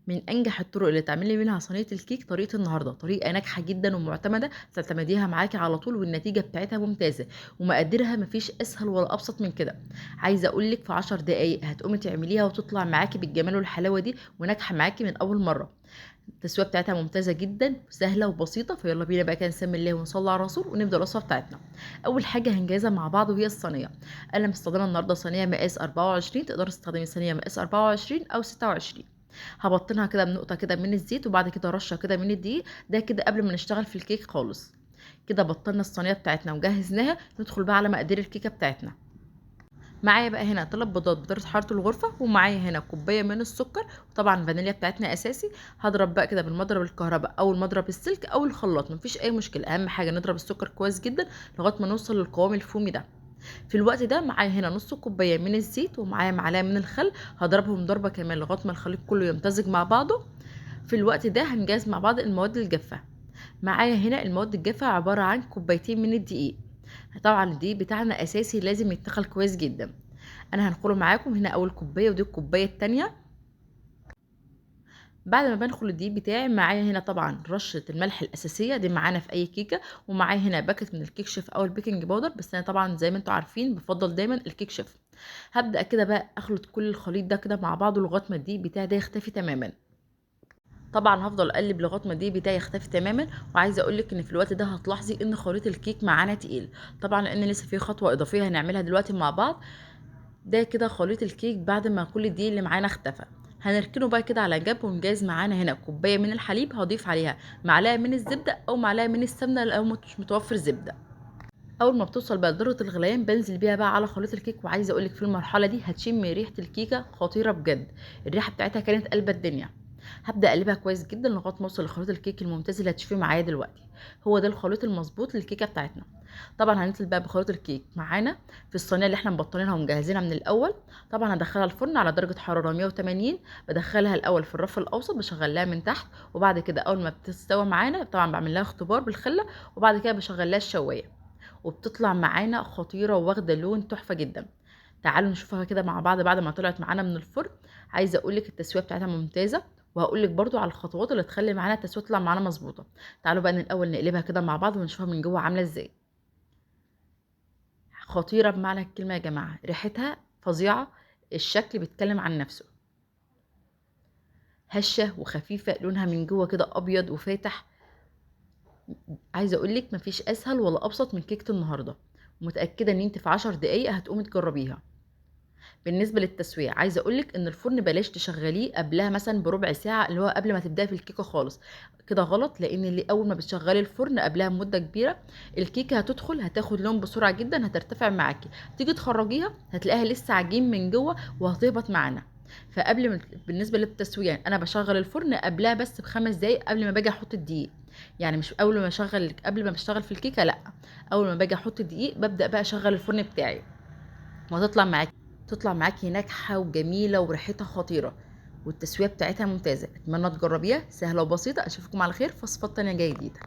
من أنجح الطرق اللي تعملي منها صينية الكيك طريقة النهاردة، طريقة ناجحة جدًا ومعتمدة تعتمديها معاكِ على طول والنتيجة بتاعتها ممتازة، ومقاديرها ما فيش أسهل ولا أبسط من كده. عايزة أقول لِك في 10 دقايق هتقومي تعمليها وتطلع معاكِ بالجمال والحلاوة دي وناجحة معاكِ من أول مرة. التسوية بتاعتها ممتازة جدًا وسهلة وبسيطة، فيالّا بينا بقى كده نسمي الله ونصلي على الرسول ونبدأ الوصفة بتاعتنا. أول حاجة هنجهزها مع بعض وهي الصينية. أنا مستخدمة النهارده صينية مقاس 24، تقدري تستخدمي صينية مقاس 24 أو 26. هابطّنها كده بنقطة كده من الزيت وبعد كده رشة كده من الدقيق، ده كده قبل ما نشتغل في الكيك خالص. كده بطّلنا الصينية بتاعتنا وجهّزناها، ندخل بقى على مقادير الكيكة بتاعتنا. معايا بقى هنا 3 بيضات بدرجة حرارة الغرفة، ومعايا هنا كوباية من السكر، وطبعًا الفانيليا بتاعتنا أساسي. هاضرب بقى كده بالمضرب الكهربا أو المضرب السلك أو الخلاط، ما فيش أي مشكلة، أهم حاجة نضرب السكر كويس جدًا لغاية ما نوصل للقوام الفومي ده. في الوقت ده معايا هنا نُص كوباية من الزيت، ومعايا معلقة من الخل، هاضربهم ضربة كمان لغاية ما الخليط كله يمتزج مع بعضه. في الوقت ده هنجهز مع بعض المواد الجافة. معايا هنا المواد الجافة عبارة عن كوبايتين من الدقيق. طبعًا الدقيق بتاعنا أساسي لازم يتّخن كويس جدًا. أنا هانخله معاكم هنا أول كوباية ودي الكوباية التانية. بعد ما بانخل الدقيق بتاعي معايا هنا طبعًا رشة الملح الأساسية دي معانا في أي كيكة، ومعايا هنا باكت من الكيك شيف أو البيكنج باودر، بس أنا طبعًا زي ما أنتم عارفين بافضّل دايمًا الكيك شيف. هابدأ كده بقى أخلط كل الخليط ده كده مع بعضه لغاية ما الدقيق بتاعي ده يختفي تمامًا. طبعًا هافضل أقلِّب لغاية ما الدقيق بتاعي يختفي تمامًا، وعايزة أقول لِك إن في الوقت ده هتلاحظي إن خليط الكيك معانا تقيل، طبعًا لإن لسه في خطوة إضافية هنعملها دلوقتي مع بعض. ده كده خليط الكيك بعد ما كل الدقيق اللي معانا اختفى. هنركنه بقى كده على جنب ونجهز معانا هنا كوباية من الحليب، هاضيف عليها معلقة من الزبدة أو معلقة من السمنة لو مش متوفر زبدة. أول ما بتوصل بقى لدرجة الغليان بانزل بيها بقى على خليط الكيك، وعايزة أقول لِك في المرحلة دي هتشمي ريحة الكيكة خطيرة بجد، الريحة بتاعتها كانت قلبة الدنيا. هابدأ أقلبها كويس جدًا لغاية ما أوصل لخليط الكيك الممتاز اللي هتشوفيه معايا دلوقتي، هو ده الخليط المضبوط للكيكة بتاعتنا. طبعًا هننزل بقى بخليط الكيك معانا في الصينية اللي إحنا مبطنينها ومجهزينها من الأول. طبعًا هادخلها الفرن على درجة حرارة 180، بادخلها الأول في الرف الأوسط باشغّل لها من تحت، وبعد كده أول ما بتستوي معانا طبعًا باعمل لها اختبار بالخلة، وبعد كده باشغّل لها الشواية. وبتطلع معانا خطيرة وواخدة لون تحفة جدًا. تعالوا نشوفها كده مع بعض بعد ما طلعت معانا من الفرن. عايزة أقول لِك التسوية بتاعتها ممتازة، وهاقول لِك برضه على الخطوات اللي تخلّي معانا التسوية تطلع معانا مضبوطة. تعالوا بقى الأول نقلبها كده مع بعض ونشوفها من جوّه عاملة إزاي. خطيرة بمعنى الكلمة يا جماعة، ريحتها فظيعة، الشكل بيتكلم عن نفسه. هشة وخفيفة، لونها من جوّه كده أبيض وفاتح. عايزة أقول لِك ما فيش أسهل ولا أبسط من كيكة النهارده، ومتأكدة إن أنتِ في 10 دقايق هتقومي تجربيها. بالنسبة للتسوية، عايزة أقول لِك إن الفرن بلاش تشغّليه قبلها مثلًا بربع ساعة، اللي هو قبل ما تبدئي في الكيكة خالص. كده غلط، لإن أول ما بتشغّلي الفرن قبلها بمدة كبيرة، الكيكة هتدخل هتاخد لون بسرعة جدًا، هترتفع معاكِ. تيجي تخرّجيها هتلاقيها لسه عجين من جوّه وهتهبط معانا. فقبل ما بالنسبة للتسوية أنا باشغّل الفرن قبلها بس ب5 دقايق قبل ما باجي أحط الدقيق. يعني مش أول ما قبل ما باشتغل في الكيكة لأ، أول ما باجي أحط الدقيق بابدأ بقى أشغّل الفرن بتاعي. تطلع معاكِ ناجحة وجميلة وريحتها خطيرة، والتسوية بتاعتها ممتازة. أتمنى تجربيها، سهلة وبسيطة. أشوفكم على خير في وصفات تانية جاية جديدة.